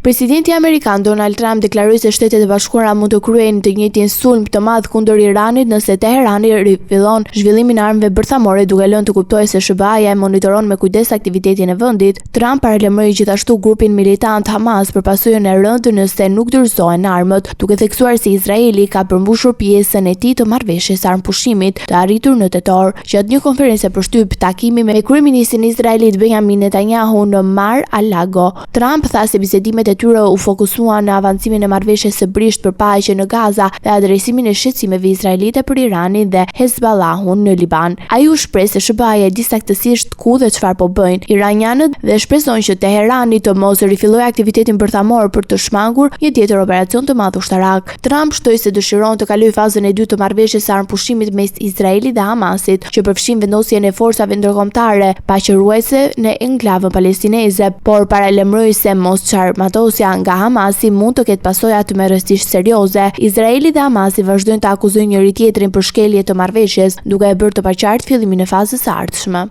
Presidenti Amerikan Donald Trump deklaroi se Shtetet e Bashkuara mund të kryejnë të njëjtin sulm të madh kundër Iranit nëse Teherani rifillon zhvillimin e armëve bërthamore, duke lënë të kuptojë se SBA-ja e monitoron me kujdes aktivitetin e vendit. Trump paralajmëroi gjithashtu grupin militant Hamas për pasojën e rëndë nëse nuk dorëzohen armët, duke theksuar se Izraeli ka përmbushur pjesën e tij të marrëveshjes së armëpushimit të arritur në tetor. Gjatë një konferencë për shtyp takimi me kryeministin e Izraelit Benjamin Netanyahu në Mar-a-Lago, Trump tha se bisedimet e tyre u fokusuan në avancimin e marrëveshjes së brisht për paqe në Gaza dhe adresimin e shqetësimeve izraelite për Iranin dhe Hezballahun në Liban. Ai u shpreh se SBA-ja di saktësisht ku dhe çfarë po bëjnë iranianët dhe shpreson që Teherani të mos rifillojë aktivitetin bërthamor për të shmangur një tjetër operacion të madh ushtarak. Trump shtoi se dëshiron të kalojë fazën e dytë të marrëveshjes së armëpushimit mes Izraelit dhe Hamasit, që përfshin vendosjen e forcave ndërkombëtare paqëruese në enklavën palestineze, por paralajmëroi se mosçarmatosja nga Hamasi mund të ketë pasoja të merrestisht serioze. Izraeli dhe Hamasi vazhdojnë të akuzojnë njëri tjetrin për shkelje të marrëveshjes, duke e bërë të paqartë fillimin e fazës së ardhshme.